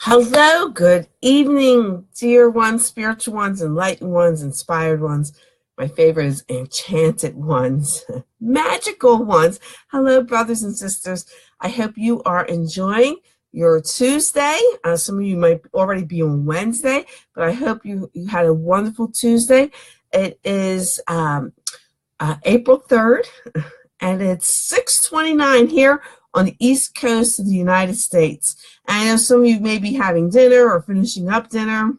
Hello, good evening, dear ones, spiritual ones, enlightened ones, inspired ones. My favorite is enchanted ones, magical ones. Hello, brothers and sisters. I hope you are enjoying your Tuesday. Some of you might already be on Wednesday, but I hope you had a wonderful Tuesday. It is April 3rd, and it's 6:29 here on the East Coast of the United States. And I know some of you may be having dinner or finishing up dinner,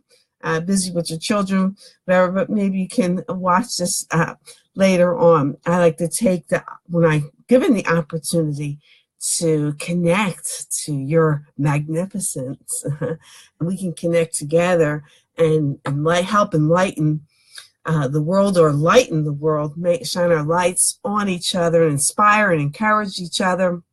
busy with your children, whatever, but maybe you can watch this later on. I like to take when I given the opportunity to connect to your magnificence, and we can connect together and help enlighten the world, or lighten the world, shine our lights on each other, and inspire and encourage each other.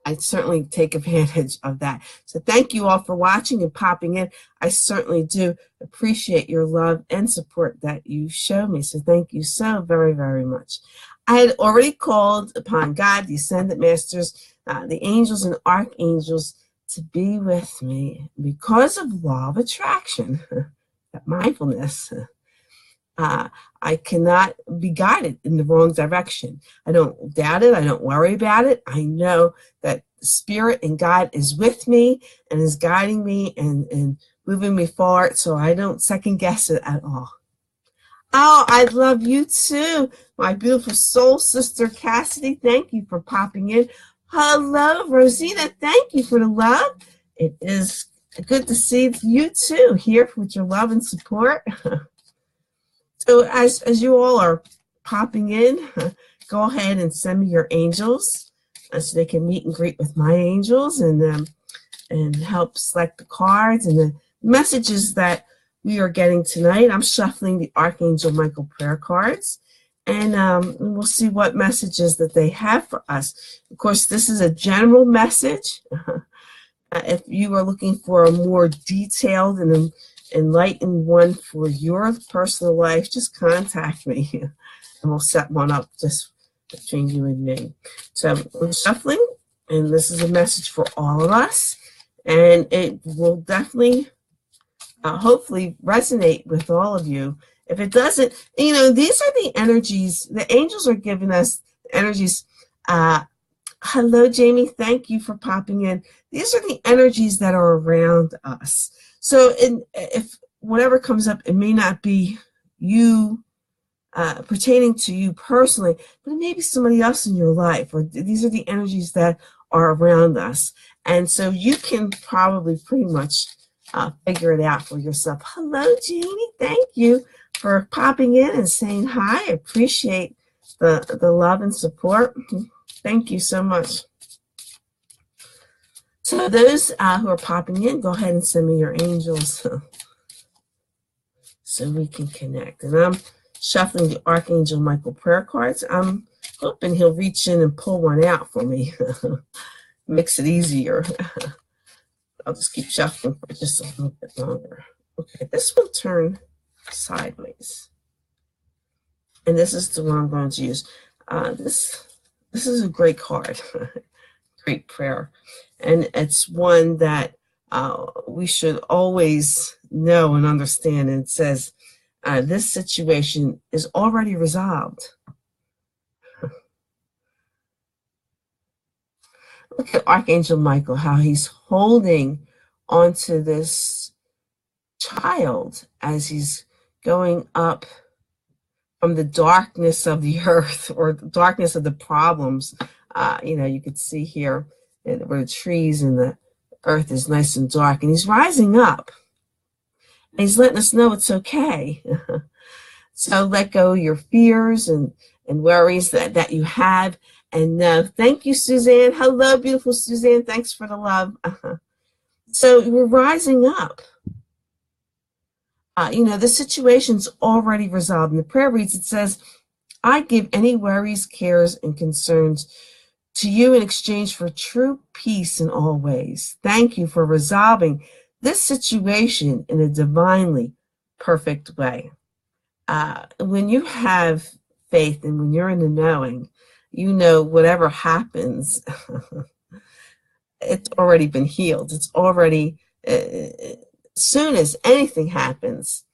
I certainly take advantage of that. So thank you all for watching and popping in. I certainly do appreciate your love and support that you show me. So thank you so very, very much. I had already called upon God, the Ascended Masters, the angels and archangels to be with me because of law of attraction, that mindfulness. I cannot be guided in the wrong direction. I don't doubt it. I don't worry about it. I know that the Spirit and God is with me and is guiding me and moving me forward, so I don't second guess it at all. Oh, I love you too, my beautiful soul sister Cassidy. Thank you for popping in. Hello, Rosina. Thank you for the love. It is good to see you too, here with your love and support. So as you all are popping in, go ahead and send me your angels so they can meet and greet with my angels and help select the cards and the messages that we are getting tonight. I'm shuffling the Archangel Michael prayer cards, and we'll see what messages that they have for us. Of course, this is a general message. If you are looking for a more detailed and enlightened one for your personal life, just contact me and we'll set one up just between you and me. So I'm shuffling, and this is a message for all of us, and it will definitely hopefully resonate with all of you. If it doesn't, these are the energies the angels are giving us. Energies. Hello, Jamie. Thank you for popping in. These are the energies that are around us. So if whatever comes up, it may not be you, pertaining to you personally, but it may be somebody else in your life, or these are the energies that are around us. And so you can probably pretty much figure it out for yourself. Hello, Jeannie. Thank you for popping in and saying hi. I appreciate the love and support. Thank you so much. So those who are popping in, go ahead and send me your angels so we can connect. And I'm shuffling the Archangel Michael prayer cards. I'm hoping he'll reach in and pull one out for me. Makes it easier. I'll just keep shuffling for just a little bit longer. Okay, this will turn sideways. And this is the one I'm going to use. This is a great card. Great prayer. And it's one that we should always know and understand. And it says, this situation is already resolved. Look at Archangel Michael, how he's holding onto this child as he's going up from the darkness of the earth, or the darkness of the problems. You could see here where the trees and the earth is nice and dark, and he's rising up. And he's letting us know it's okay. So let go of your fears and worries that you have. And thank you, Suzanne. Hello, beautiful Suzanne. Thanks for the love. So we're rising up. The situation's already resolved. In the prayer reads, it says, I give any worries, cares, and concerns to you in exchange for true peace in all ways. Thank you for resolving this situation in a divinely perfect way. When you have faith and when you're in the knowing, whatever happens, it's already been healed. It's already As soon as anything happens.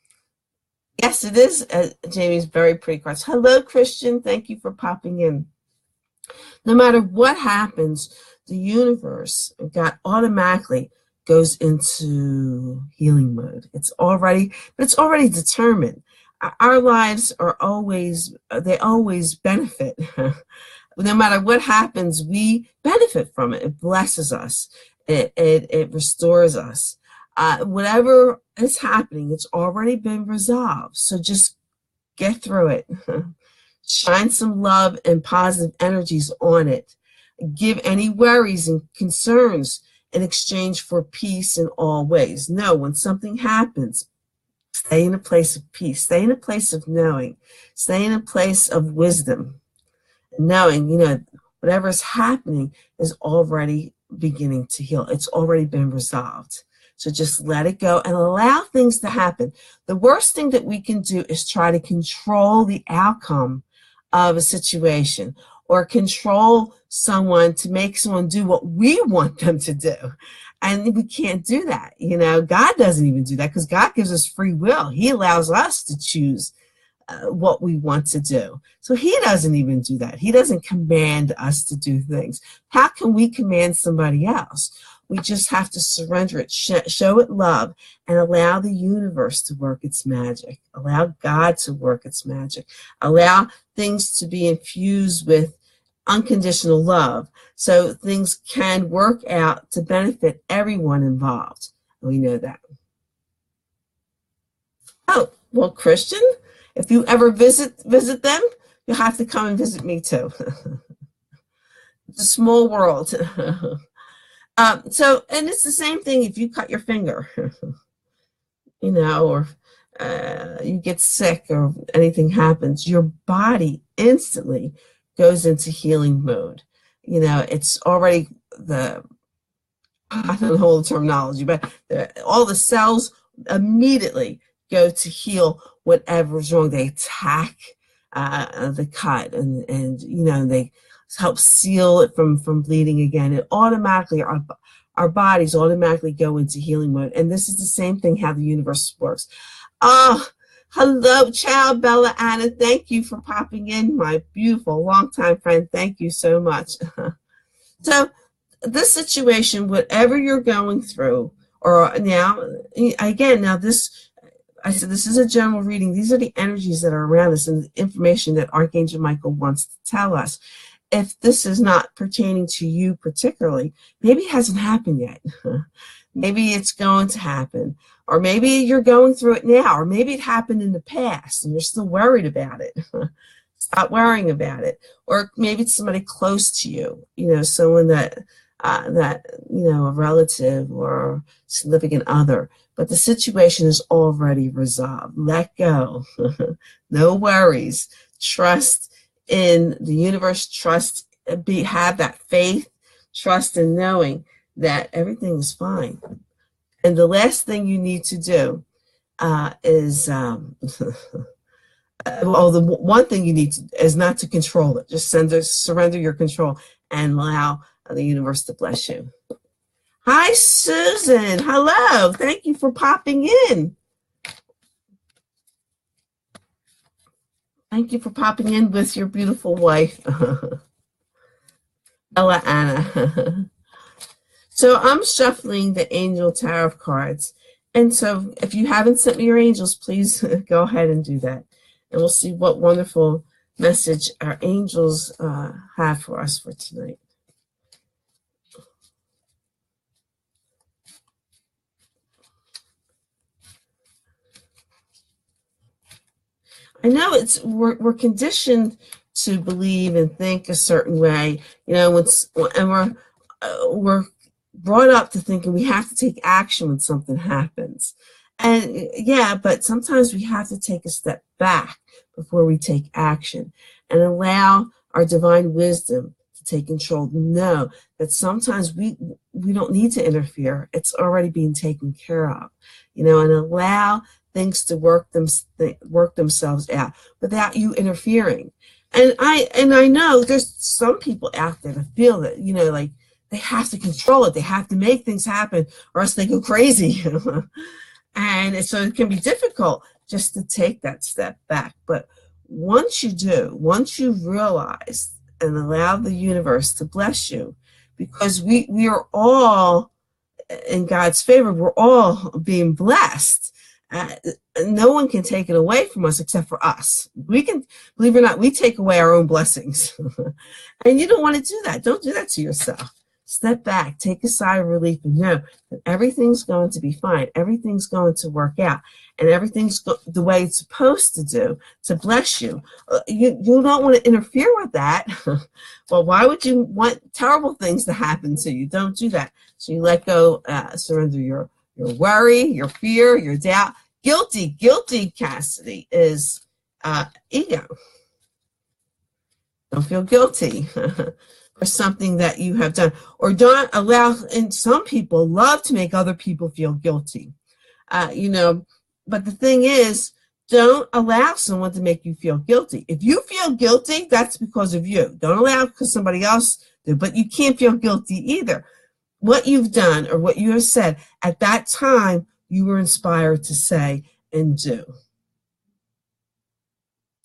Yes, it is. Jamie's very pretty cards. Hello, Christian. Thank you for popping in. No matter what happens, the universe, God, automatically goes into healing mode. It's already determined. Our lives are always, they always benefit. No matter what happens, we benefit from it. It blesses us. It restores us. Whatever is happening, it's already been resolved. So just get through it. Shine some love and positive energies on it. Give any worries and concerns in exchange for peace in all ways. No, when something happens, stay in a place of peace. Stay in a place of knowing. Stay in a place of wisdom. Knowing, whatever is happening is already beginning to heal. It's already been resolved. So just let it go and allow things to happen. The worst thing that we can do is try to control the outcome of a situation or control someone to make someone do what we want them to do. And we can't do that. God doesn't even do that because God gives us free will. He allows us to choose what we want to do. So he doesn't even do that. He doesn't command us to do things. How can we command somebody else? We just have to surrender it, show it love, and allow the universe to work its magic. Allow God to work its magic. Allow things to be infused with unconditional love so things can work out to benefit everyone involved. And we know that. Oh, well, Christian, if you ever visit them, you'll have to come and visit me too. It's a small world. And it's the same thing if you cut your finger, or you get sick or anything happens, your body instantly goes into healing mode. It's already I don't know the terminology, but all the cells immediately go to heal whatever's wrong. They attack the cut and they help seal it from bleeding again. It automatically, our bodies automatically go into healing mode. And this is the same thing how the universe works. Oh, hello, ciao, Bella Anna. Thank you for popping in, my beautiful longtime friend. Thank you so much. So this situation, whatever you're going through, or now this, I said this is a general reading. These are the energies that are around us and the information that Archangel Michael wants to tell us. If this is not pertaining to you particularly, maybe it hasn't happened yet. Maybe it's going to happen. Or maybe you're going through it now. Or maybe it happened in the past and you're still worried about it. Stop worrying about it. Or maybe it's somebody close to you, someone that a relative or significant other. But the situation is already resolved. Let go. No worries. Trust in the universe, have that faith, trust in knowing that everything is fine. And the last thing you need to do is, the one thing you need to is not to control it. Just surrender your control and allow the universe to bless you. Hi, Susan. Hello. Thank you for popping in. Thank you for popping in with your beautiful wife, Ella Anna. So I'm shuffling the Angel Tarot cards. And so if you haven't sent me your angels, please go ahead and do that. And we'll see what wonderful message our angels have for us for tonight. I know we're conditioned to believe and think a certain way, and we're brought up to thinking we have to take action when something happens. And yeah, but sometimes we have to take a step back before we take action and allow our divine wisdom to take control. Know that sometimes we don't need to interfere. It's already being taken care of, and allow things to work themselves out without you interfering. And I know there's some people out there that feel that, they have to control it. They have to make things happen or else they go crazy. And so it can be difficult just to take that step back. But once you do, once you realize and allow the universe to bless you, because we are all in God's favor, we're all being blessed. No one can take it away from us except for us. We can, believe it or not, we take away our own blessings. And you don't want to do that. Don't do that to yourself. Step back, take a sigh of relief, and know that everything's going to be fine. Everything's going to work out, and everything's the way it's supposed to do to bless you. You don't want to interfere with that. Well, why would you want terrible things to happen to you? Don't do that. So you let go, surrender your worry, your fear, your doubt. Guilty, Cassidy, is ego. Don't feel guilty for something that you have done, or don't allow. And some people love to make other people feel guilty, but the thing is, don't allow someone to make you feel guilty. If you feel guilty, that's because of you. Don't allow it because somebody else did, but you can't feel guilty either. What you've done or what you have said at that time, you were inspired to say and do.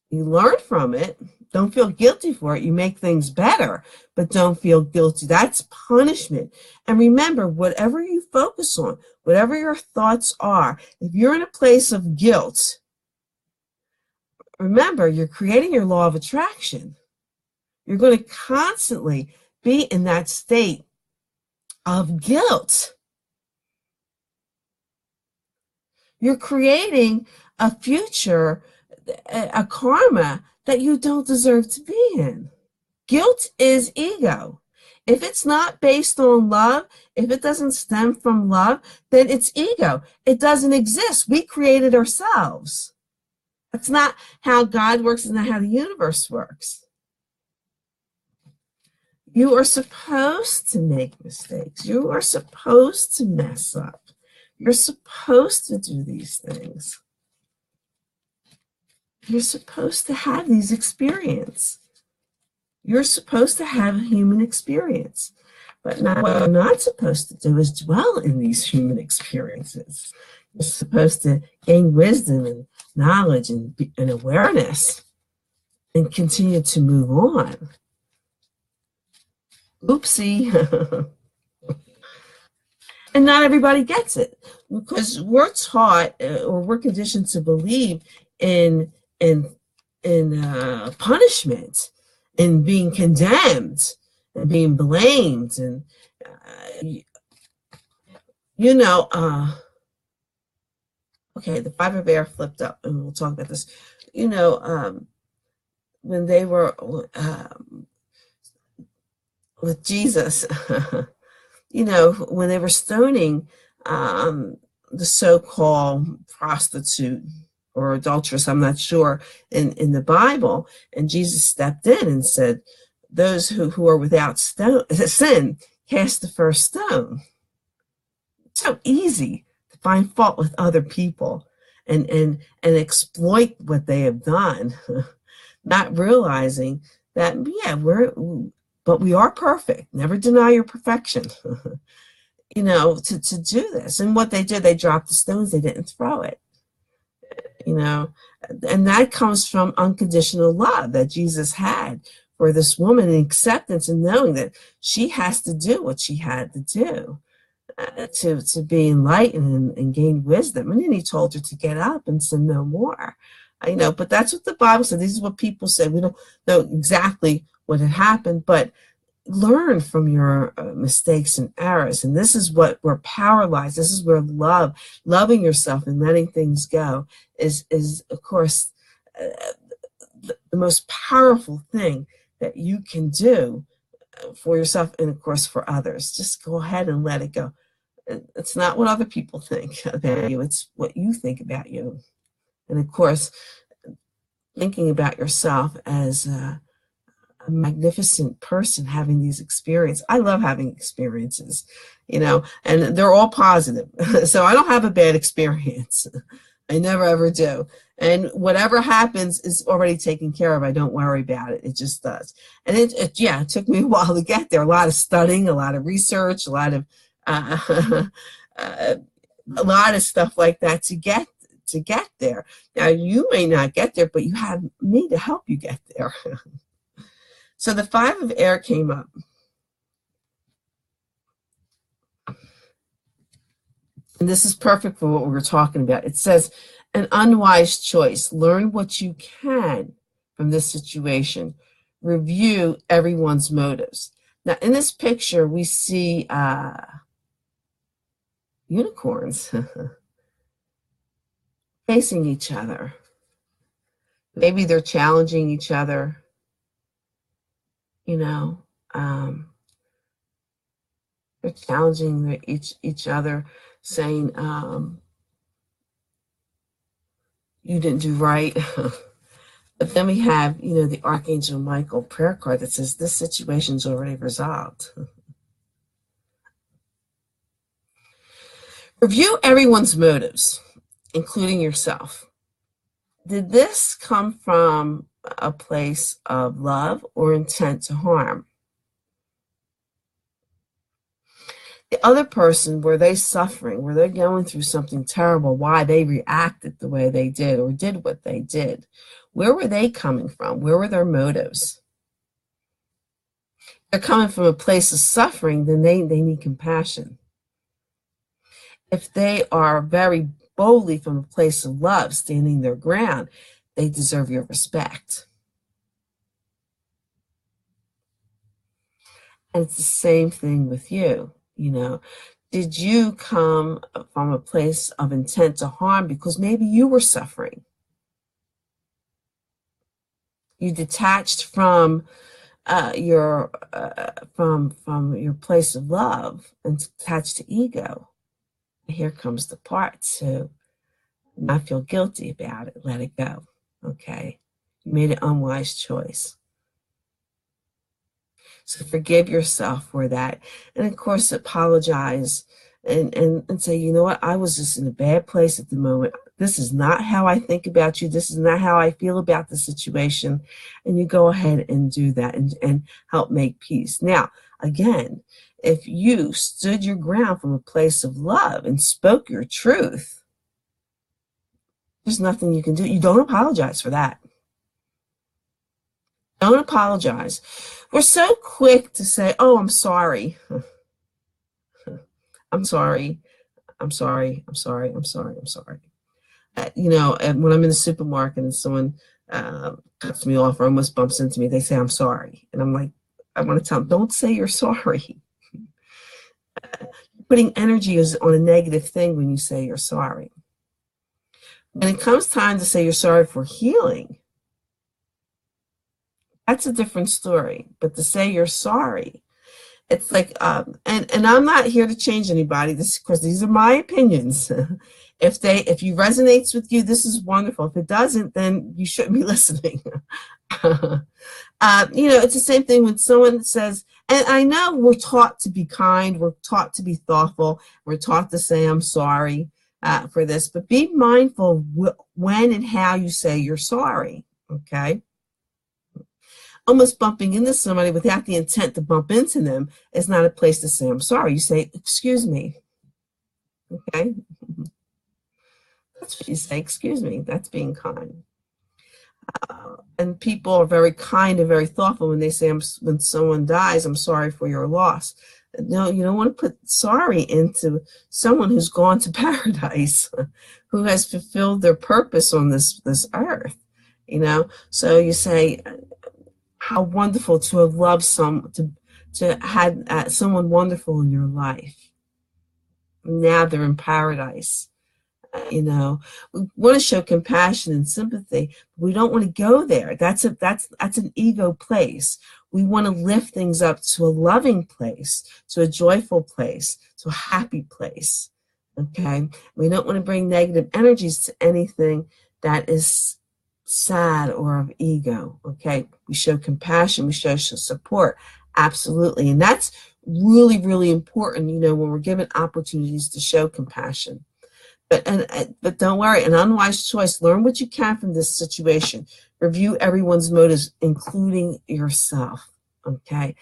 You learn from it. Don't feel guilty for it. You make things better, but don't feel guilty. That's punishment. And remember, whatever you focus on, whatever your thoughts are, if you're in a place of guilt, remember, you're creating your law of attraction. You're going to constantly be in that state of guilt. You're creating a future, a karma that you don't deserve to be in. Guilt is ego. If it's not based on love, if it doesn't stem from love, then it's ego. It doesn't exist. We created ourselves. That's not how God works. It's not how the universe works. You are supposed to make mistakes. You are supposed to mess up. You're supposed to do these things. You're supposed to have these experiences. You're supposed to have a human experience. But what you're not supposed to do is dwell in these human experiences. You're supposed to gain wisdom and knowledge and awareness and continue to move on. Oopsie. And not everybody gets it, because we're taught or we're conditioned to believe in punishment, in being condemned and being blamed, and okay, the five of air flipped up, and we'll talk about this. When they were with Jesus, when they were stoning the so-called prostitute or adulteress, I'm not sure, in the Bible, and Jesus stepped in and said, those who are without sin, cast the first stone. It's so easy to find fault with other people and exploit what they have done, not realizing that, but we are perfect. Never deny your perfection, to do this. And what they did, they dropped the stones, they didn't throw it. And that comes from unconditional love that Jesus had for this woman, and acceptance, and knowing that she has to do what she had to do to be enlightened and gain wisdom. And then he told her to get up and sin no more. But that's what the Bible said. This is what people said. We don't know exactly what had happened, but learn from your mistakes and errors. And this is what where power lies. This is where loving yourself and letting things go is of course the most powerful thing that you can do for yourself and of course for others. Just go ahead and let it go. It's not what other people think about you, it's what you think about you. And of course, thinking about yourself as a magnificent person having these experiences. I love having experiences, and they're all positive. So I don't have a bad experience. I never ever do. And whatever happens is already taken care of. I don't worry about it. It just does. And yeah, it took me a while to get there. A lot of studying, a lot of research, a lot of a lot of stuff like that to get there. Now you may not get there, but you have me to help you get there. So the 5 of air came up. And this is perfect for what we were talking about. It says, an unwise choice. Learn what you can from this situation. Review everyone's motives. Now, in this picture, we see unicorns facing each other. Maybe they're challenging each other, you know. They're challenging each other, saying, you didn't do right. But then we have, you know, the Archangel Michael prayer card that says this situation's already resolved. Review everyone's motives, including yourself. Did this come from a place of love or intent to harm? The other person, were they suffering? Were they going through something terrible? Why they reacted the way they did or did what they did? Where were they coming from? Where were their motives? If they're coming from a place of suffering, then they need compassion. If they are very boldly from a place of love, standing their ground, they deserve your respect. And it's the same thing with you. You know, did you come from a place of intent to harm because maybe you were suffering? You detached from your place of love and attached to ego. Here comes the part to not feel guilty about it. Let it go. Okay, you made an unwise choice. So forgive yourself for that. And of course, apologize and say, you know what, I was just in a bad place at the moment. This is not how I think about you. This is not how I feel about the situation. And you go ahead and do that and help make peace. Now, again, if you stood your ground from a place of love and spoke your truth, there's nothing you can do. You don't apologize for that. Don't apologize. We're so quick to say, oh, I'm sorry. I'm sorry. I'm sorry. I'm sorry. I'm sorry. I'm sorry. You know, when I'm in the supermarket and someone cuts me off or almost bumps into me, they say, I'm sorry. And I'm like, I want to tell them, don't say you're sorry. Putting energy is on a negative thing when you say you're sorry. When it comes time to say you're sorry for healing, that's a different story. But to say you're sorry, it's like, and I'm not here to change anybody. This, of course, these are my opinions. If you resonates with you, this is wonderful. If it doesn't, then you shouldn't be listening. You know, it's the same thing when someone says, and I know we're taught to be kind, we're taught to be thoughtful, we're taught to say I'm sorry for this, but be mindful when and how you say you're sorry. Okay. Almost bumping into somebody without the intent to bump into them is not a place to say, I'm sorry. You say, excuse me. Okay? That's what you say, excuse me. That's being kind. And people are very kind and very thoughtful when they say, when someone dies, I'm sorry for your loss. No, you don't want to put sorry into someone who's gone to paradise, who has fulfilled their purpose on this earth. You know? So you say, how wonderful to have loved to have someone wonderful in your life. Now they're in paradise. You know, we want to show compassion and sympathy. But we don't want to go there. That's an ego place. We want to lift things up to a loving place, to a joyful place, to a happy place. Okay, we don't want to bring negative energies to anything that is sad or of ego. Okay, we show compassion, we show support, absolutely, and that's really, really important. You know, when we're given opportunities to show compassion, But don't worry, an unwise choice. Learn what you can from this situation. Review everyone's motives, including yourself. Okay?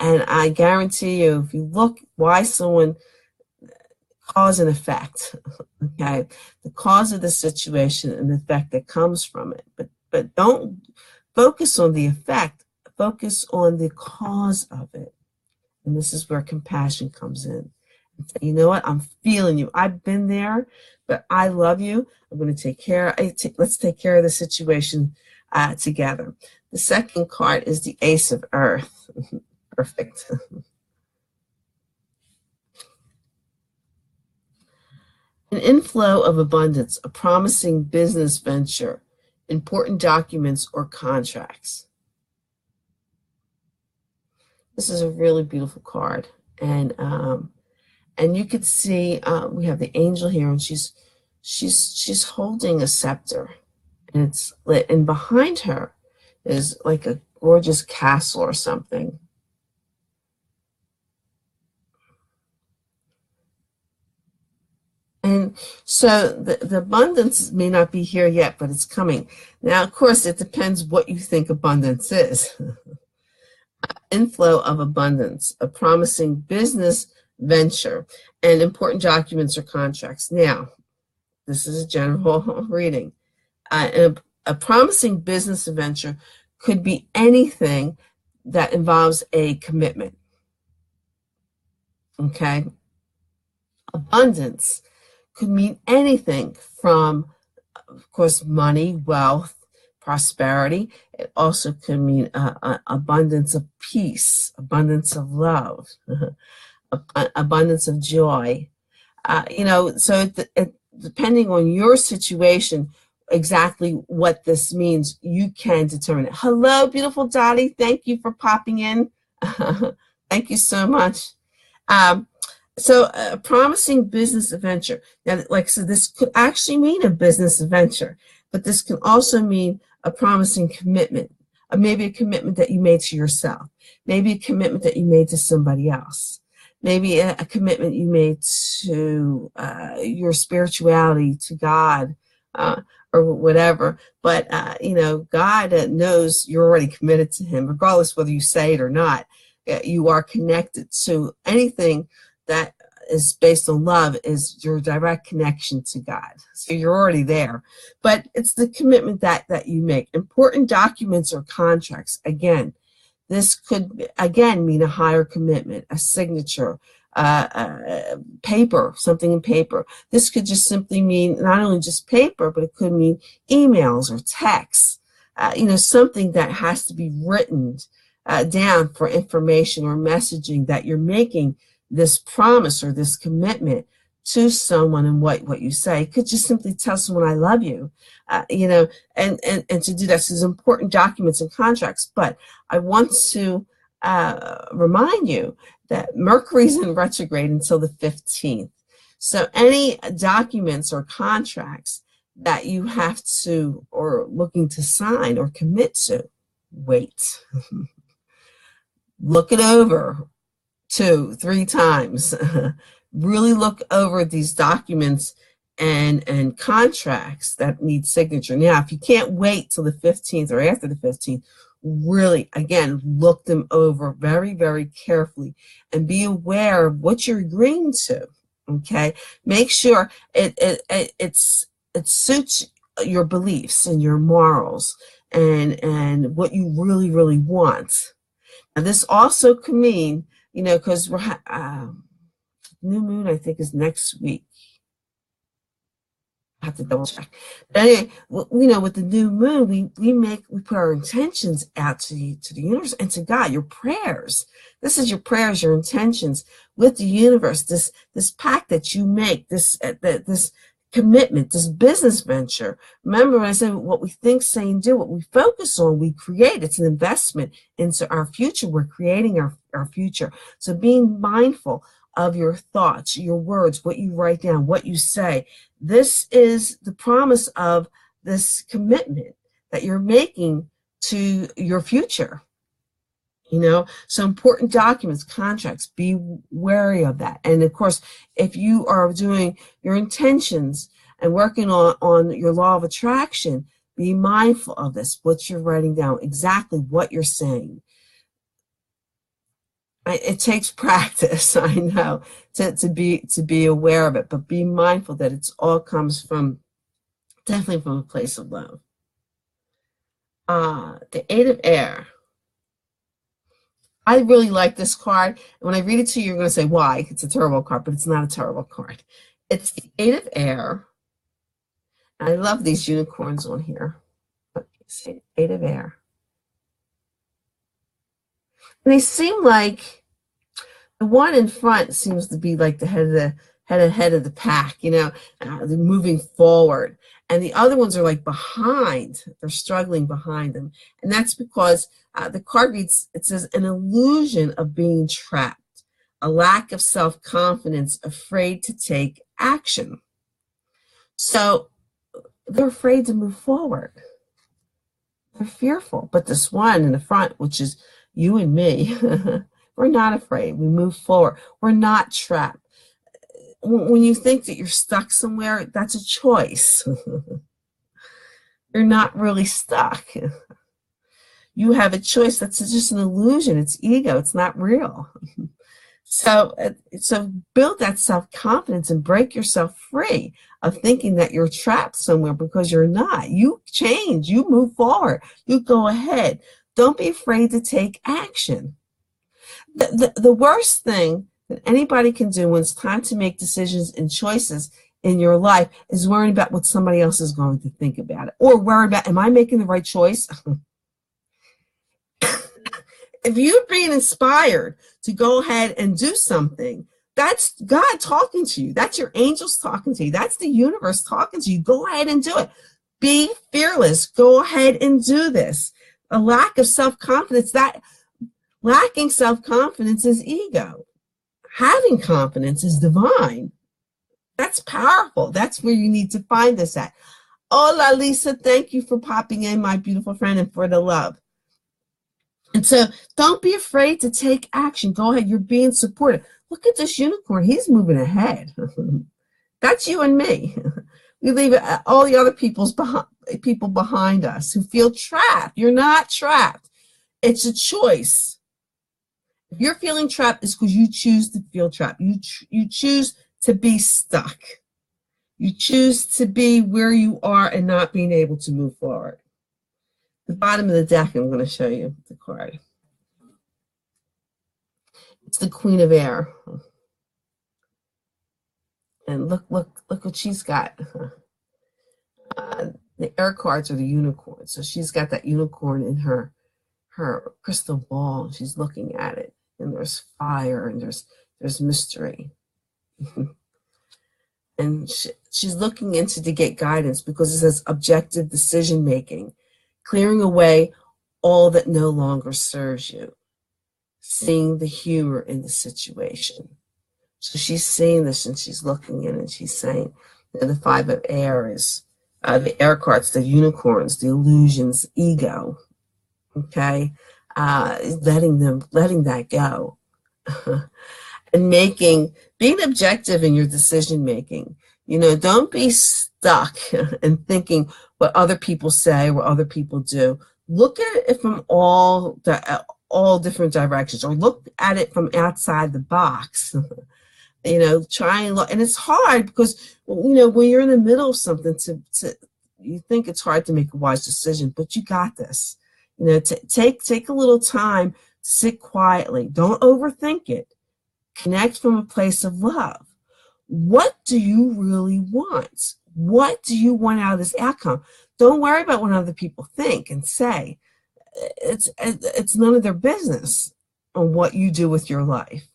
And I guarantee you, if you look why someone, cause and effect, okay? The cause of the situation and the effect that comes from it. But don't focus on the effect. Focus on the cause of it. And this is where compassion comes in. You know what? I'm feeling you. I've been there, but I love you. I'm going to take care. Let's take care of the situation together. The second card is the Ace of Earth. Perfect. An inflow of abundance, a promising business venture, important documents or contracts. This is a really beautiful card, and you could see we have the angel here, and she's holding a scepter, and it's lit, and behind her is like a gorgeous castle or something. And so the abundance may not be here yet, but it's coming. Now, of course, it depends what you think abundance is. Inflow of abundance, a promising business venture, and important documents or contracts. Now, this is a general reading. A promising business venture could be anything that involves a commitment. Okay? Abundance could mean anything from, of course, money, wealth, prosperity. It also could mean abundance of peace, abundance of love, abundance of joy. So depending on your situation, exactly what this means, you can determine it. Hello, beautiful Dottie. Thank you for popping in. Thank you so much. So a promising business adventure. Now, like I said, this could actually mean a business adventure, but this can also mean a promising commitment, maybe a commitment that you made to yourself, maybe a commitment that you made to somebody else, maybe a commitment you made to your spirituality, to God, or whatever. But, God knows you're already committed to him, regardless whether you say it or not. You are connected. So anything that is based on love is your direct connection to God. So you're already there. But it's the commitment that you make. Important documents or contracts. Again, this could, again, mean a higher commitment, a signature, paper, something in paper. This could just simply mean not only just paper, but it could mean emails or texts, something that has to be written down for information or messaging that you're making this promise or this commitment to someone, and what you say. It could just simply tell someone, I love you, and to do that. So there's important documents and contracts. But I want to remind you that Mercury's in retrograde until the 15th. So any documents or contracts that you have to or looking to sign or commit to, wait. Look it over 2-3 times. Really look over these documents and contracts that need signature. Now, if you can't wait till the 15th or after the 15th, really, again, look them over very, very carefully and be aware of what you're agreeing to. Okay, make sure it suits your beliefs and your morals and what you really, really want. Now, this also can mean, because we're new moon, I think, is next week. I have to double check. But anyway, with the new moon, we put our intentions out to the universe and to God. Your prayers. This is your prayers, your intentions with the universe. This pact that you make, this commitment, this business venture. Remember when I said what we think, say, and do, what we focus on, we create. It's an investment into our future. We're creating our future. So being mindful of your thoughts, your words, what you write down, what you say. This is the promise of this commitment that you're making to your future. You know, so important documents, contracts, be wary of that. And of course, if you are doing your intentions and working on your law of attraction, be mindful of this, what you're writing down, exactly what you're saying. It takes practice, I know, to be aware of it, but be mindful that it's all comes from, definitely from a place of love. The Eight of Air. I really like this card. And when I read it to you, you're going to say, why? It's a terrible card, but it's not a terrible card. It's the Eight of Air. And I love these unicorns on here. See, Eight of Air. And they seem like the one in front seems to be like the head of the pack, you know, they're moving forward. And the other ones are like behind. They're struggling behind them. And that's because the card reads, it says, an illusion of being trapped, a lack of self-confidence, afraid to take action. So they're afraid to move forward. They're fearful. But this one in the front, which is you and me, we're not afraid. We move forward. We're not trapped. When you think that you're stuck somewhere, that's a choice. You're not really stuck. You have a choice. That's just an illusion. It's ego. It's not real. So build that self-confidence and break yourself free of thinking that you're trapped somewhere, because you're not. You change. You move forward. You go ahead. Don't be afraid to take action. The worst thing that anybody can do when it's time to make decisions and choices in your life is worrying about what somebody else is going to think about it, or worry about, am I making the right choice? If you're being inspired to go ahead and do something, that's God talking to you. That's your angels talking to you. That's the universe talking to you. Go ahead and do it. Be fearless. Go ahead and do this. A lack of self-confidence, that lacking self-confidence is ego. Having confidence is divine. That's powerful. That's where you need to find this at. Hola, Lisa. Thank you for popping in, my beautiful friend, and for the love. And so don't be afraid to take action. Go ahead. You're being supported. Look at this unicorn. He's moving ahead. That's you and me. We leave all the other people behind us who feel trapped. You're not trapped. It's a choice. If you're feeling trapped, it's because you choose to feel trapped. You choose to be stuck. You choose to be where you are and not being able to move forward. The bottom of the deck, I'm going to show you the card. It's the Queen of Air. And look what she's got. The air cards are the unicorns. So she's got that unicorn in her crystal ball. She's looking at it. And there's fire and there's mystery. And she's looking into to get guidance, because it says objective decision making, clearing away all that no longer serves you, seeing the humor in the situation. So she's seeing this and she's looking in and she's saying, the Five of Air is the air cards, the unicorns, the illusions, ego. Okay, letting that go. And being objective in your decision making. You know, don't be stuck in thinking what other people say, what other people do. Look at it from all different directions, or look at it from outside the box. You know, try and look. And it's hard because, you know, when you're in the middle of something, you think it's hard to make a wise decision, but you got this. You know, take a little time, sit quietly. Don't overthink it. Connect from a place of love. What do you really want? What do you want out of this outcome? Don't worry about what other people think and say. It's none of their business on what you do with your life.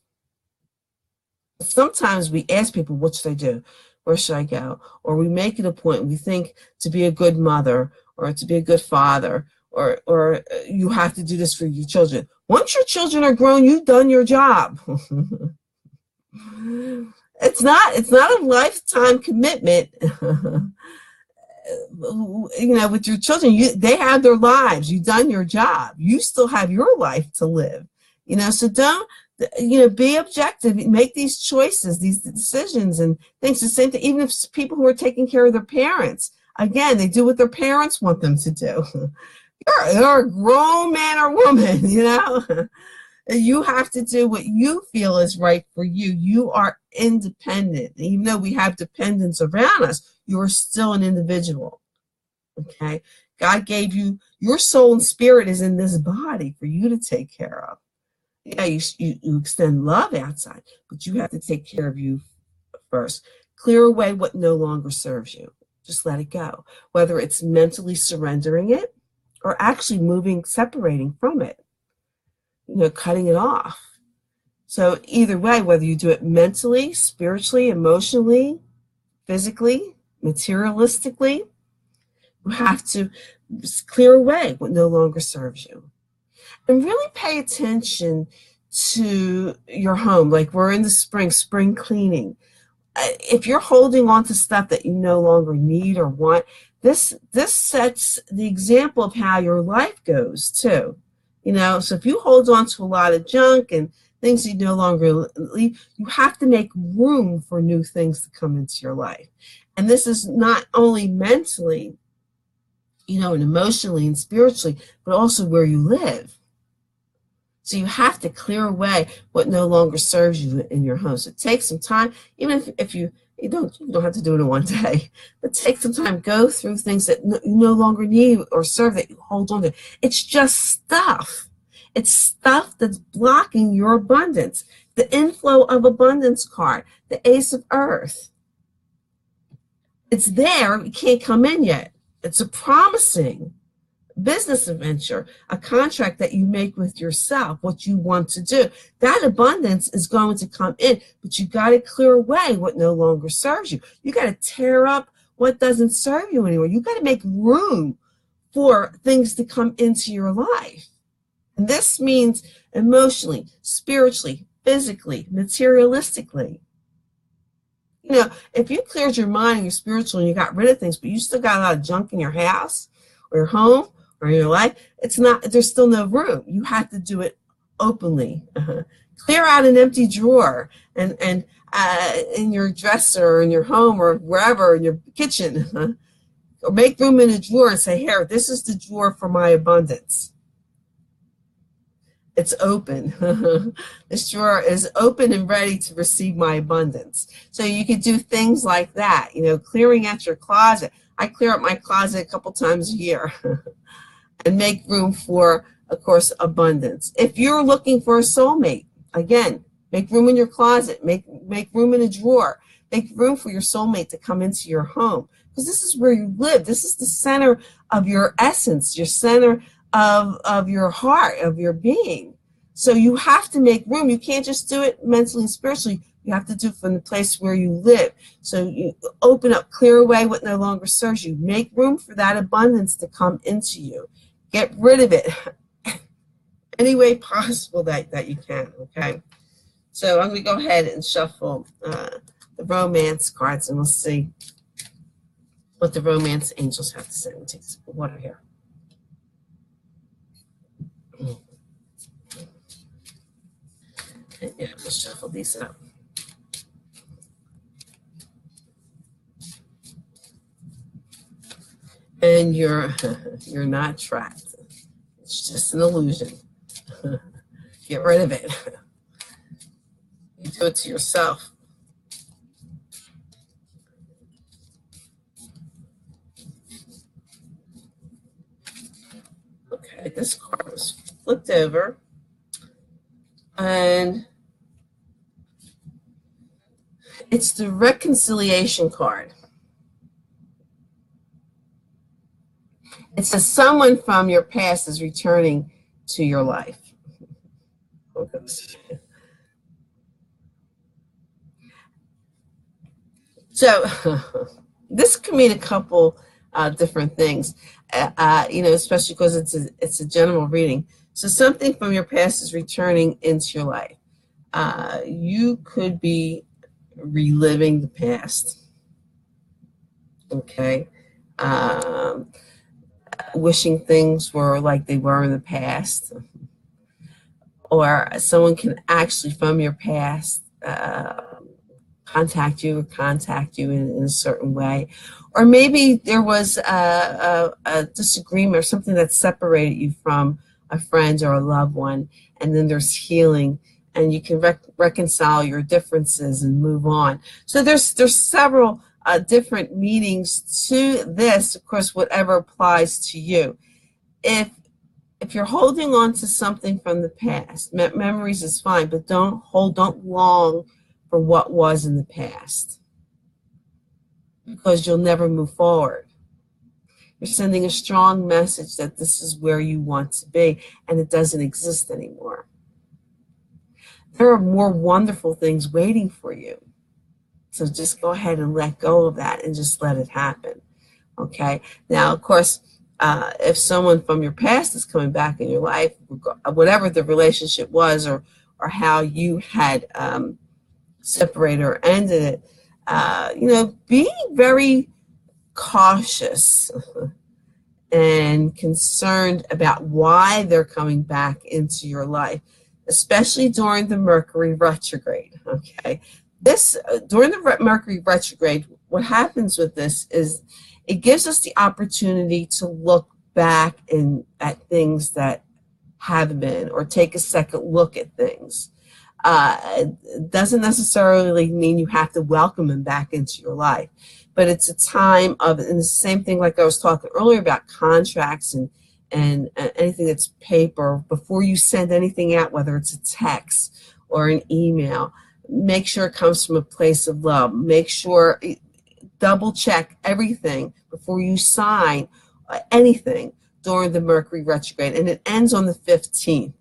Sometimes we ask people, what should I do? Where should I go? Or we make it a point, we think to be a good mother or to be a good father, or you have to do this for your children. Once your children are grown, you've done your job. It's not a lifetime commitment. with your children, they have their lives. You've done your job. You still have your life to live. So don't, be objective. Make these choices, these decisions and things. The same thing, even if people who are taking care of their parents, again, they do what their parents want them to do. You're a grown man or woman, You have to do what you feel is right for you. You are independent. Even though we have dependents around us, you are still an individual. Okay? God gave you, your soul and spirit is in this body for you to take care of. Yeah, you extend love outside, but you have to take care of you first. Clear away what no longer serves you. Just let it go. Whether it's mentally surrendering it or actually separating from it. Cutting it off. So either way, whether you do it mentally, spiritually, emotionally, physically, materialistically, you have to clear away what no longer serves you. And really pay attention to your home. Like we're in the spring cleaning. If you're holding on to stuff that you no longer need or want, this sets the example of how your life goes too. So if you hold on to a lot of junk and things you no longer leave, you have to make room for new things to come into your life. And this is not only mentally, and emotionally and spiritually, but also where you live. So you have to clear away what no longer serves you in your home. So take some time, even if you don't have to do it in one day, but take some time, go through things that you no longer need or serve that you hold on to. It's just stuff. It's stuff that's blocking your abundance. The inflow of abundance card, the Ace of Earth. It's there, it can't come in yet. It's a promising business adventure, a contract that you make with yourself, what you want to do. That abundance is going to come in, but you got to clear away what no longer serves you. You got to tear up what doesn't serve you anymore. You got to make room for things to come into your life. And this means emotionally, spiritually, physically, materialistically. If you cleared your mind and your spiritual and you got rid of things, but you still got a lot of junk in your house or your home, or in your life, there's still no room. You have to do it openly. Clear out an empty drawer and in your dresser or in your home or wherever, in your kitchen. Or make room in a drawer and say, here, this is the drawer for my abundance. It's open. This drawer is open and ready to receive my abundance. So you could do things like that, clearing out your closet. I clear up my closet a couple times a year. And make room for, of course, abundance. If you're looking for a soulmate, again, make room in your closet, make room in a drawer, make room for your soulmate to come into your home, because this is where you live. This is the center of your essence, your center of your heart, of your being. So you have to make room. You can't just do it mentally and spiritually. You have to do it from the place where you live. So you open up, clear away what no longer serves you. Make room for that abundance to come into you. Get rid of it any way possible that you can, okay? So I'm going to go ahead and shuffle the romance cards, and we'll see what the romance angels have to say. Let me take some water here. And yeah, we'll shuffle these up. And you're not trapped. It's just an illusion. Get rid of it. You do it to yourself. Okay, this card was flipped over. And it's the reconciliation card. It says someone from your past is returning to your life. So this can mean a couple different things, especially because it's a general reading. So something from your past is returning into your life. You could be reliving the past. Okay. wishing things were like they were in the past, or someone can actually from your past contact you or contact you in a certain way. Or maybe there was a disagreement or something that separated you from a friend or a loved one, and then there's healing, and you can reconcile your differences and move on. So there's several different meanings to this, of course, whatever applies to you. If you're holding on to something from the past, memories is fine, but don't long for what was in the past, because you'll never move forward. You're sending a strong message that this is where you want to be, and it doesn't exist anymore. There are more wonderful things waiting for you. So just go ahead and let go of that and just let it happen. Okay? Now, of course, if someone from your past is coming back in your life, whatever the relationship was, or how you had separated or ended it, be very cautious and concerned about why they're coming back into your life, especially during the Mercury retrograde. Okay, during the Mercury retrograde, what happens with this is it gives us the opportunity to look back at things that have been, or take a second look at things. It doesn't necessarily mean you have to welcome them back into your life, but it's a time of, and it's the same thing like I was talking earlier about contracts and anything that's paper. Before you send anything out, whether it's a text or an email, make sure it comes from a place of love. Make sure, double check everything before you sign anything during the Mercury retrograde, and it ends on the 15th.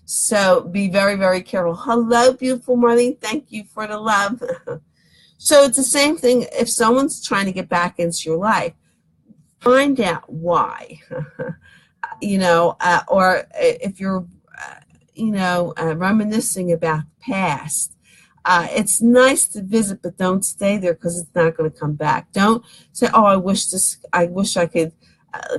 So be very, very careful. Hello, beautiful Martine. Thank you for the love. So it's the same thing if someone's trying to get back into your life. Find out why, or if you're, reminiscing about the past. It's nice to visit, but don't stay there, because it's not going to come back. Don't say, oh, I wish I could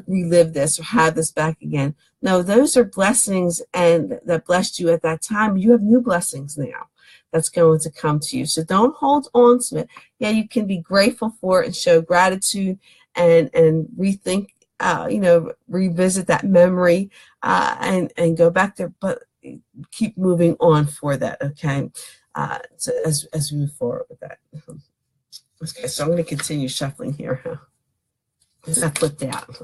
relive this or have this back again. No, those are blessings and that blessed you at that time. You have new blessings now that's going to come to you. So don't hold on to it. Yeah, you can be grateful for it and show gratitude and rethink, revisit that memory and go back there, but keep moving on for that, okay? So as we move forward with that. Okay, so I'm going to continue shuffling here. Because I flipped out.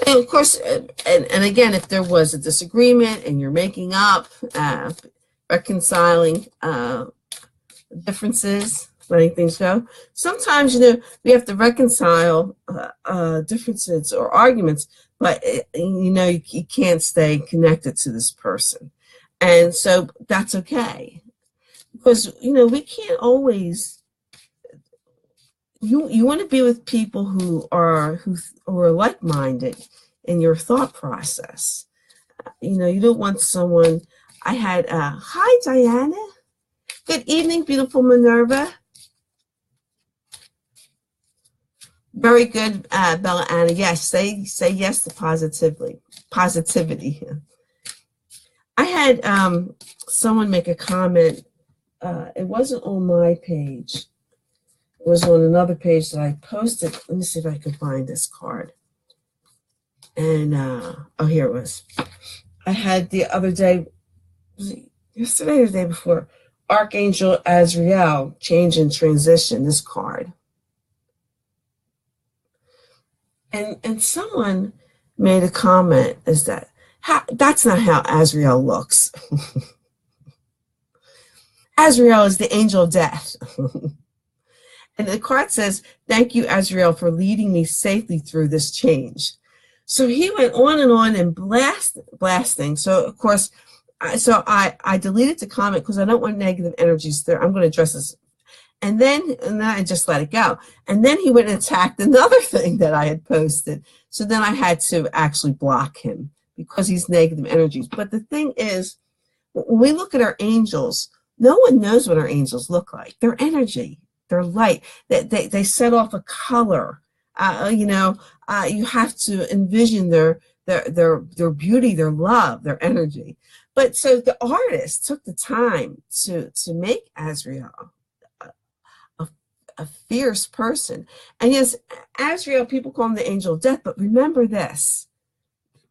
And of course, and again, if there was a disagreement and you're making up, reconciling differences, letting things go. Sometimes, we have to reconcile differences or arguments, but you can't stay connected to this person. And so that's okay. Because, we can't always, you want to be with people who are like-minded in your thought process. You don't want someone. I had hi Diana, good evening, beautiful Minerva. Very good, Bella Anna. Yes, say yes to positivity. I had someone make a comment. It wasn't on my page. It was on another page that I posted. Let me see if I can find this card. And, oh, here it was. I had the other day, was it yesterday or the day before, Archangel Azrael, Change and Transition, this card. And someone made a comment, is that, that's not how Azrael looks. Azrael is the angel of death. And the card says, thank you, Azrael, for leading me safely through this change. So he went on and blasting. So, of course, I deleted the comment because I don't want negative energies there. I'm going to address this. And then I just let it go. And then he went and attacked another thing that I had posted. So then I had to actually block him because he's negative energies. But the thing is, when we look at our angels, no one knows what our angels look like. They're energy. they're light. They set off a color. You have to envision their beauty, their love, their energy. But so the artist took the time to make Azrael a fierce person. And yes, Azrael, people call him the angel of death, but remember this: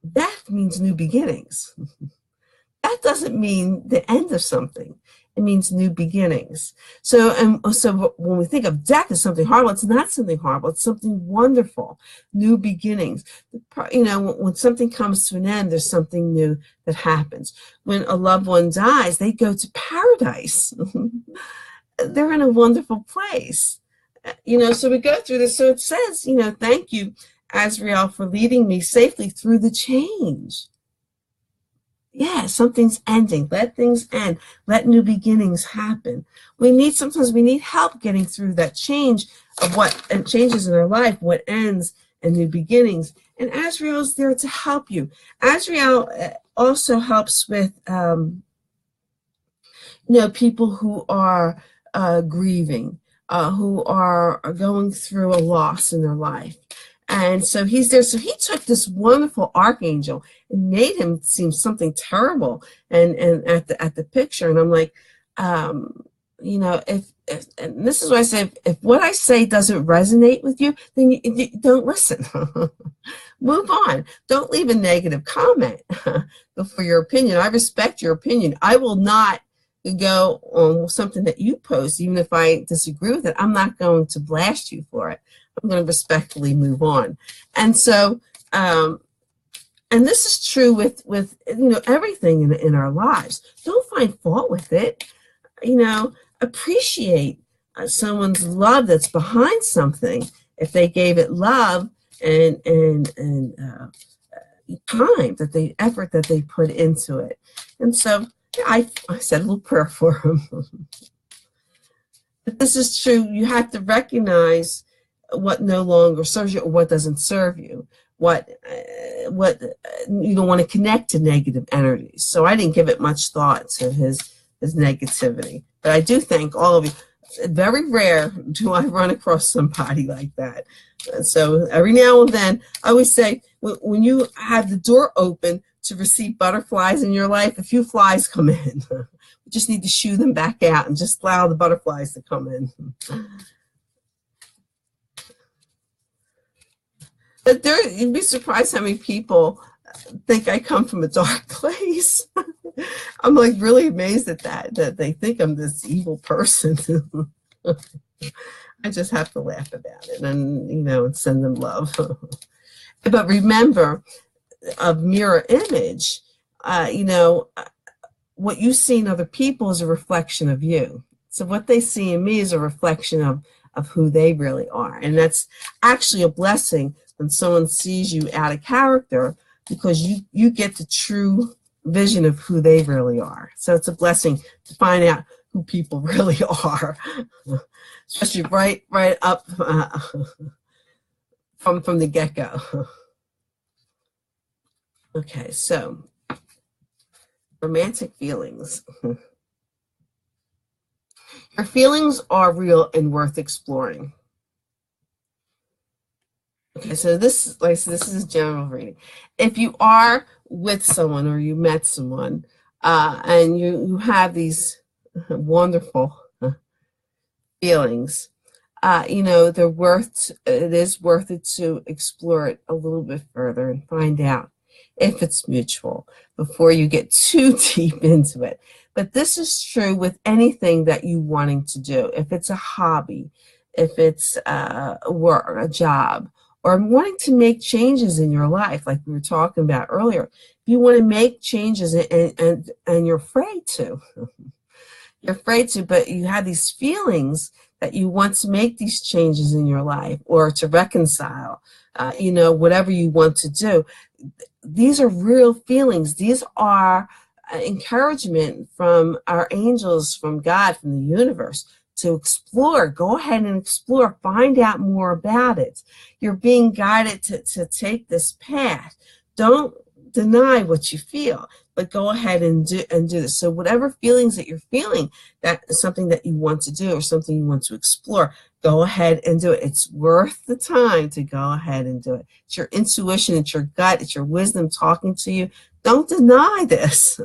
death means new beginnings. That doesn't mean the end of something. It means new beginnings. So when we think of death as something horrible, it's not something horrible. It's something wonderful. New beginnings. When something comes to an end, there's something new that happens. When a loved one dies, they go to paradise. They're in a wonderful place. So we go through this. So it says, thank you, Azrael, for leading me safely through the change. Yeah, something's ending. Let things end. Let new beginnings happen. Sometimes we need help getting through that change of what changes in our life, what ends and new beginnings. And Azrael is there to help you. Azrael also helps with, people who are grieving, who are going through a loss in their life. And so he's there. So he took this wonderful archangel and made him seem something terrible. And at the picture, and I'm like, if and this is why I say, if what I say doesn't resonate with you, then you don't listen. Move on. Don't leave a negative comment for your opinion. I respect your opinion. I will not go on something that you post, even if I disagree with it. I'm not going to blast you for it. I'm going to respectfully move on. And so, and this is true with everything in our lives. Don't find fault with it. Appreciate someone's love that's behind something. If they gave it love and time, effort that they put into it. And so I said a little prayer for him. But this is true. You have to recognize what no longer serves you or what doesn't serve you. What you don't want to connect to negative energies. So I didn't give it much thought to his negativity. But I do thank all of you. Very rare do I run across somebody like that. So every now and then, I always say, when you have the door open to receive butterflies in your life, a few flies come in. You just need to shoo them back out and just allow the butterflies to come in. But you'd be surprised how many people think I come from a dark place. I'm like really amazed at that they think I'm this evil person. I just have to laugh about it and send them love. But remember, a mirror image, what you see in other people is a reflection of you. So what they see in me is a reflection of who they really are. And that's actually a blessing when someone sees you out of character, because you get the true vision of who they really are. So it's a blessing to find out who people really are, especially right up from the get-go. Okay, so romantic feelings. Your feelings are real and worth exploring. Okay, so this is general reading. If you are with someone or you met someone and you have these wonderful feelings, it is worth it to explore it a little bit further and find out if it's mutual before you get too deep into it. But this is true with anything that you're wanting to do. If it's a hobby, if it's work, a job, or wanting to make changes in your life, like we were talking about earlier. If you want to make changes and you're afraid to. You're afraid to, but you have these feelings that you want to make these changes in your life or to reconcile, whatever you want to do. These are real feelings. These are encouragement from our angels, from God, from the universe, to explore. Go ahead and explore. Find out more about it. You're being guided to take this path. Don't deny what you feel, but go ahead and do this. So whatever feelings that you're feeling, that is something that you want to do or something you want to explore, go ahead and do it. It's worth the time to go ahead and do it. It's your intuition, it's your gut, it's your wisdom talking to you. Don't deny this.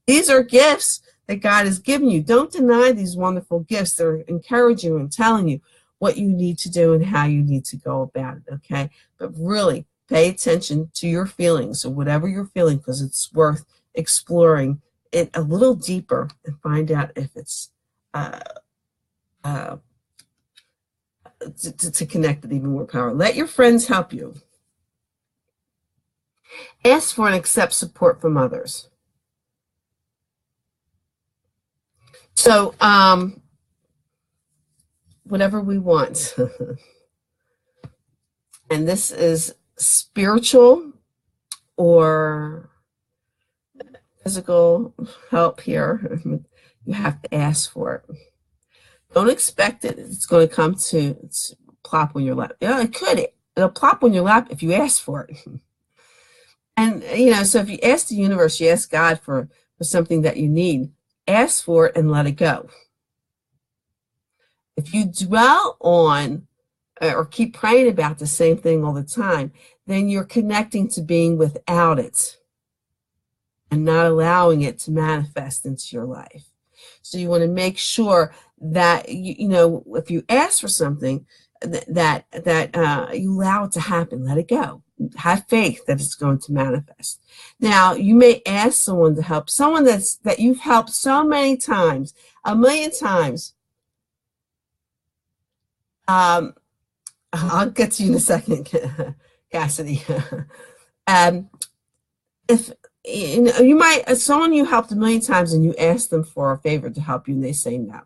These are gifts that God has given you. Don't deny these wonderful gifts that are encouraging you and telling you what you need to do and how you need to go about it, okay? But really, pay attention to your feelings or whatever you're feeling, because it's worth exploring it a little deeper and find out if it's to connect with even more power. Let your friends help you. Ask for and accept support from others. So, whatever we want. And this is spiritual or physical help here. You have to ask for it. Don't expect it. It's going to come to plop on your lap. Yeah, it could. It'll plop on your lap if you ask for it. And, so if you ask the universe, you ask God for something that you need, ask for it and let it go. If you dwell on or keep praying about the same thing all the time, then you're connecting to being without it and not allowing it to manifest into your life. So you want to make sure that, if you ask for something, that you allow it to happen, let it go. Have faith that it's going to manifest. Now, you may ask someone to help, someone that you've helped so many times, a million times. I'll get to you in a second, Cassidy. If you might, someone you helped a million times and you ask them for a favor to help you and they say no.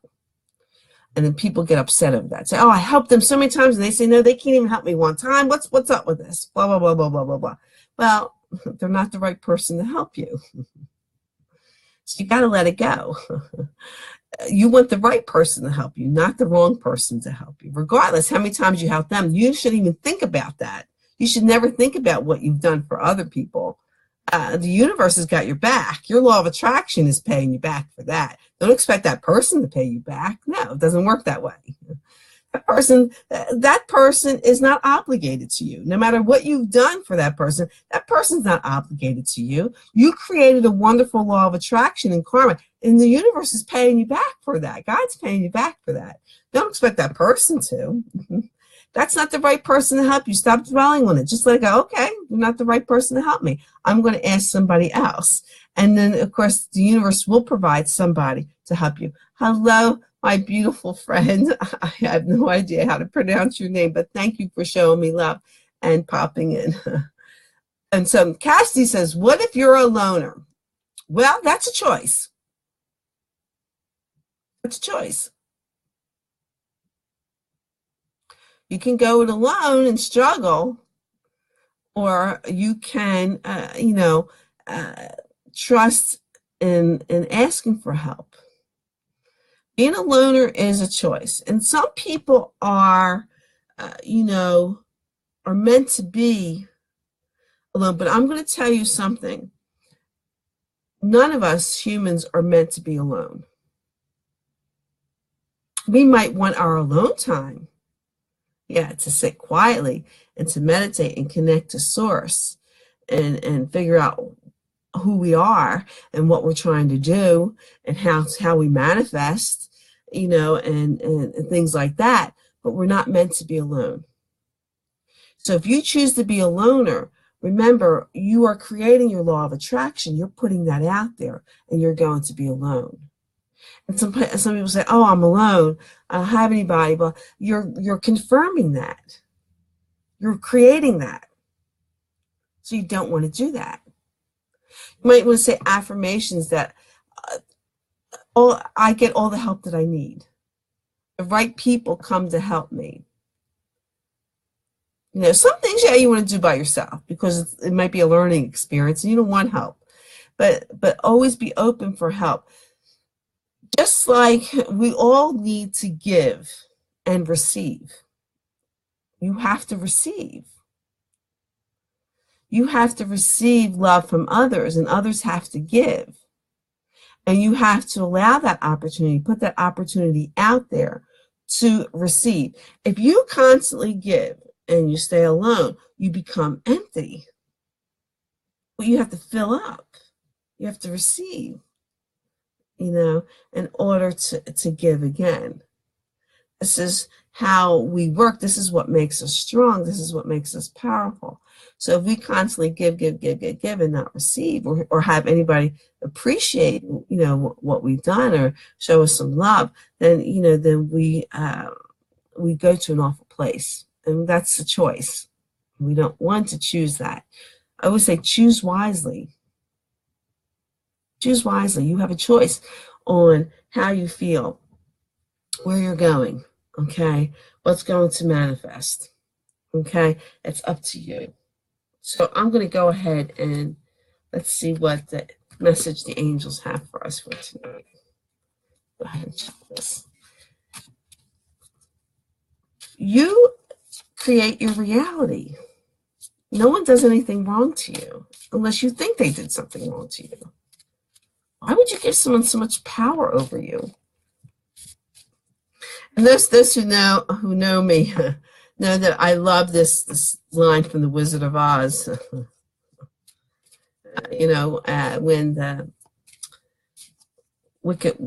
And then people get upset over that. Say, oh, I helped them so many times and they say, no, they can't even help me one time. What's up with this? Blah, blah, blah, blah, blah, blah, blah. Well, they're not the right person to help you. So you got to let it go. You want the right person to help you, not the wrong person to help you. Regardless how many times you help them, you shouldn't even think about that. You should never think about what you've done for other people. The universe has got your back. Your law of attraction is paying you back for that. Don't expect that person to pay you back. No, it doesn't work that way. That person is not obligated to you. No matter what you've done for that person's not obligated to you. You created a wonderful law of attraction and karma, and the universe is paying you back for that. God's paying you back for that. Don't expect that person to. That's not the right person to help you. Stop dwelling on it. Just let it go. Okay, you're not the right person to help me. I'm going to ask somebody else. And then, of course, the universe will provide somebody to help you. Hello, my beautiful friend. I have no idea how to pronounce your name, but thank you for showing me love and popping in. And so Cassidy says, what if you're a loner? Well, that's a choice. It's a choice. You can go it alone and struggle, or you can, trust in asking for help. Being a loner is a choice. And some people are meant to be alone. But I'm going to tell you something. None of us humans are meant to be alone. We might want our alone time. Yeah, to sit quietly and to meditate and connect to source and figure out who we are and what we're trying to do and how we manifest, and things like that. But we're not meant to be alone. So if you choose to be a loner, remember, you are creating your law of attraction. You're putting that out there, and you're going to be alone. And some people say, oh, I'm alone. I don't have anybody. But you're confirming that. You're creating that. So you don't want to do that. You might want to say affirmations that I get all the help that I need. The right people come to help me. Some things, you want to do by yourself because it might be a learning experience and you don't want help. But always be open for help. Just like we all need to give and receive. You have to receive. You have to receive love from others, and others have to give. And you have to allow that opportunity, put that opportunity out there to receive. If you constantly give and you stay alone, you become empty. But you have to fill up. You have to receive, in order to give again. This is how we work. This is what makes us strong. This is what makes us powerful. So if we constantly give and not receive, or have anybody appreciate, what we've done or show us some love, then, then we go to an awful place. And that's the choice. We don't want to choose that. I always say choose wisely. Choose wisely. You have a choice on how you feel, where you're going, okay? What's going to manifest, okay? It's up to you. So I'm going to go ahead and let's see what the message the angels have for us for tonight. Go ahead and check this. You create your reality. No one does anything wrong to you unless you think they did something wrong to you. Why would you give someone so much power over you? And those who know me know that I love this line from The Wizard of Oz. When the wicked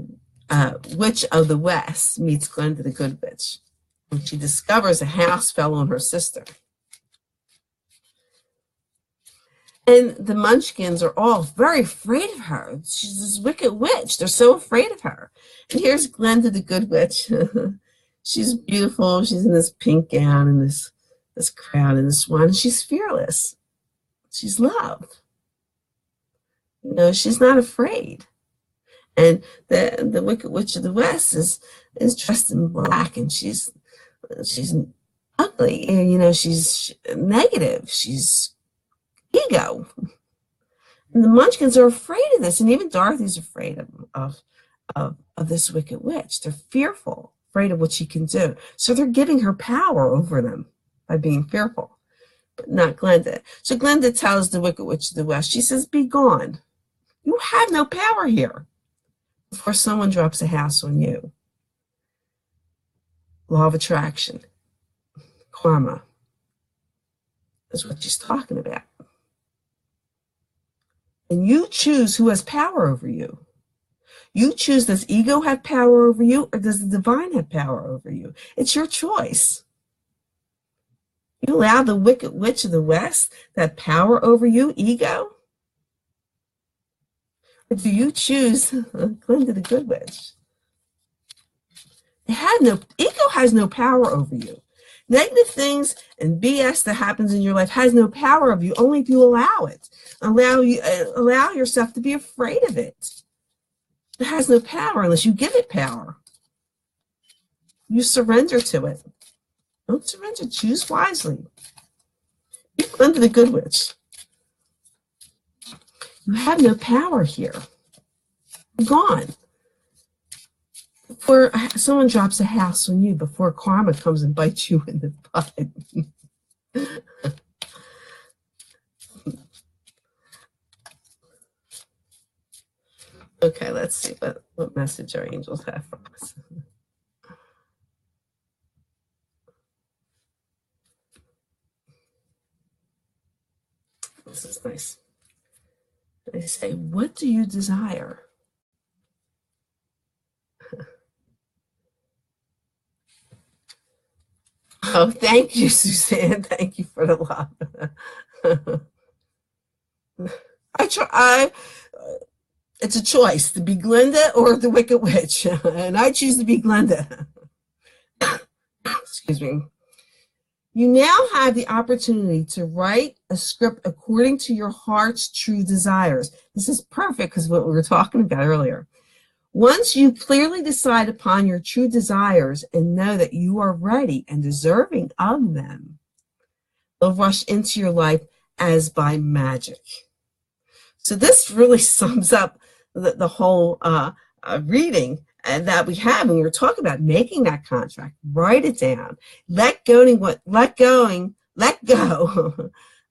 witch of the West meets Glenda the Good Witch, and she discovers a house fell on her sister. And the Munchkins are all very afraid of her. She's this wicked witch. They're so afraid of her. And here's Glenda the Good Witch. She's beautiful. She's in this pink gown and this crown and this wand. She's fearless. She's love. She's not afraid. And the Wicked Witch of the West is dressed in black, and she's ugly, and she's negative. She's ego. And the Munchkins are afraid of this, and even Dorothy's afraid of this Wicked Witch. They're fearful, afraid of what she can do. So they're giving her power over them by being fearful, but not Glenda. So Glenda tells the Wicked Witch of the West, she says, "Be gone. You have no power here," before someone drops a house on you. Law of attraction, karma, is what she's talking about. And you choose who has power over you. You choose, does ego have power over you, or does the divine have power over you? It's your choice. You allow the Wicked Witch of the West that power over you, ego? Or do you choose Glenda the Good Witch? Ego has no power over you. Negative things and BS that happens in your life has no power over you, only if you allow it. Allow yourself to be afraid of it. It has no power unless you give it power. You surrender to it. Don't surrender. Choose wisely. Be Glenda the Good Witch. You have no power here. You're gone. Before someone drops a house on you, before karma comes and bites you in the butt. Okay, let's see what message our angels have for us. This is nice. They say, what do you desire? Oh, thank you, Suzanne. Thank you for the love. It's a choice to be Glenda or the Wicked Witch, and I choose to be Glenda. Excuse me. You now have the opportunity to write a script according to your heart's true desires. This is perfect because what we were talking about earlier. Once you clearly decide upon your true desires and know that you are ready and deserving of them, they'll rush into your life as by magic. So this really sums up the whole reading that we have when we were talking about making that contract. Write it down. Let go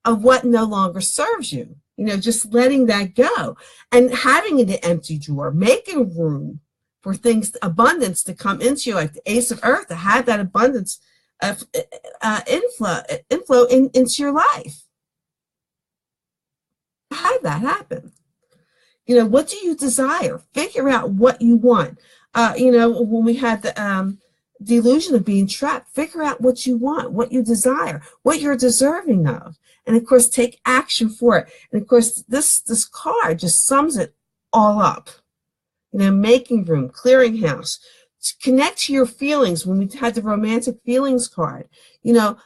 of what no longer serves you. You know, just letting that go and having an empty drawer, making room for things, abundance to come into you, like the Ace of Earth, to have that abundance of inflow into your life. Have that happen. You know, what do you desire? Figure out what you want. You know, when we had the illusion of being trapped, figure out what you want, what you desire, what you're deserving of. And of course, take action for it. And of course, this card just sums it all up. You know, making room, clearing house. Connect to your feelings. When we had the romantic feelings card, you know,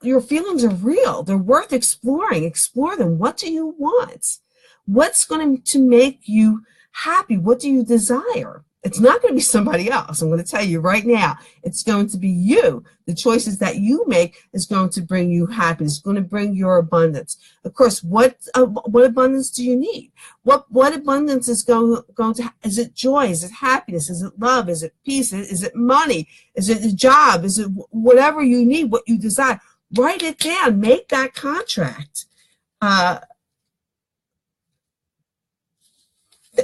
your feelings are real. They're worth exploring. Explore them. What do you want? What's going to make you happy? What do you desire? It's not going to be somebody else. I'm going to tell you right now. It's going to be you. The choices that you make is going to bring you happiness. It's going to bring your abundance. Of course, what abundance do you need? What abundance is going to? Is it joy? Is it happiness? Is it love? Is it peace? Is it money? Is it a job? Is it whatever you need? What you desire? Write it down. Make that contract.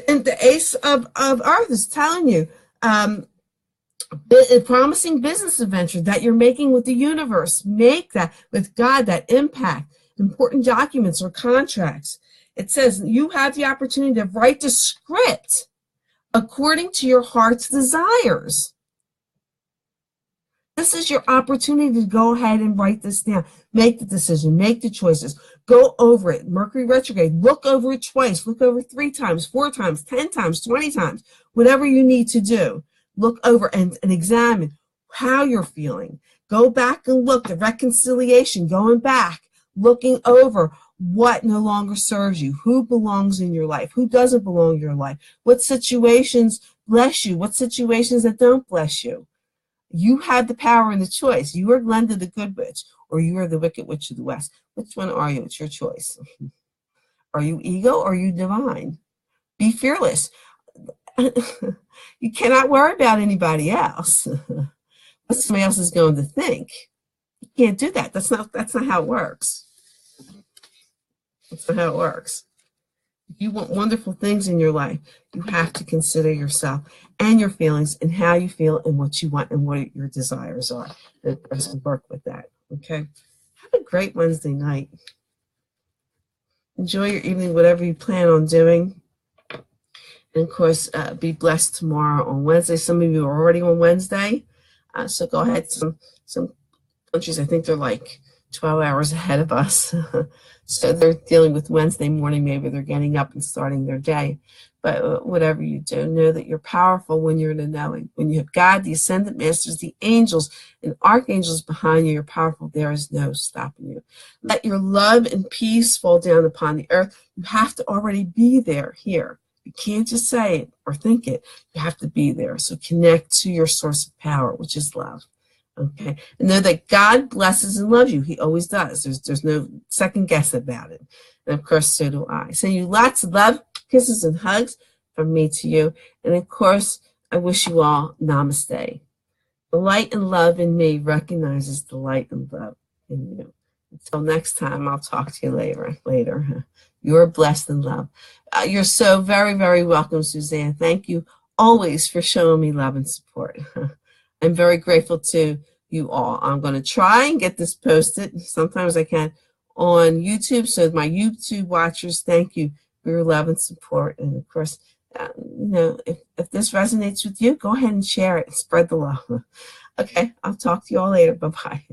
And the Ace of Earth is telling you a promising business adventure that you're making with the universe. Make that with God, that impact, important documents or contracts. It says you have the opportunity to write the script according to your heart's desires. This is your opportunity to go ahead and write this down. Make the decision, make the choices, go over it. Mercury retrograde, look over it twice, look over 3 times, 4 times, 10 times, 20 times, whatever you need to do. Look over and examine how you're feeling. Go back and look, the reconciliation, going back, looking over what no longer serves you, who belongs in your life, who doesn't belong in your life, what situations bless you, what situations that don't bless you. You had the power and the choice. You are Glenda the Good Witch, or you are the Wicked Witch of the West. Which one are you? It's your choice. Are you ego or are you divine? Be fearless. You cannot worry about anybody else. What somebody else is going to think. You can't do that. That's not how it works. That's not how it works. If you want wonderful things in your life, you have to consider yourself and your feelings and how you feel and what you want and what your desires are. And work with that. Okay? Have a great Wednesday night. Enjoy your evening, whatever you plan on doing. And of course, be blessed tomorrow on Wednesday. Some of you are already on Wednesday. So go ahead. Some countries, I think they're like 12 hours ahead of us. So they're dealing with Wednesday morning. Maybe they're getting up and starting their day. But whatever you do, know that you're powerful when you're in the knowing. When you have God, the Ascended Masters, the angels, and archangels behind you, you're powerful. There is no stopping you. Let your love and peace fall down upon the earth. You have to already be there here. You can't just say it or think it. You have to be there. So connect to your source of power, which is love. Okay, and know that God blesses and loves you. He always does. There's no second guess about it. And of course, so do I. Send you lots of love, kisses, and hugs from me to you. And of course, I wish you all namaste. The light and love in me recognizes the light and love in you. Until next time, I'll talk to you later. You're blessed and loved. You're so very, very welcome, Suzanne. Thank you always for showing me love and support. I'm very grateful to you all. I'm going to try and get this posted. Sometimes I can on YouTube. So my YouTube watchers, thank you for your love and support. And of course, if this resonates with you, go ahead and share it and spread the love. Okay, I'll talk to you all later. Bye-bye.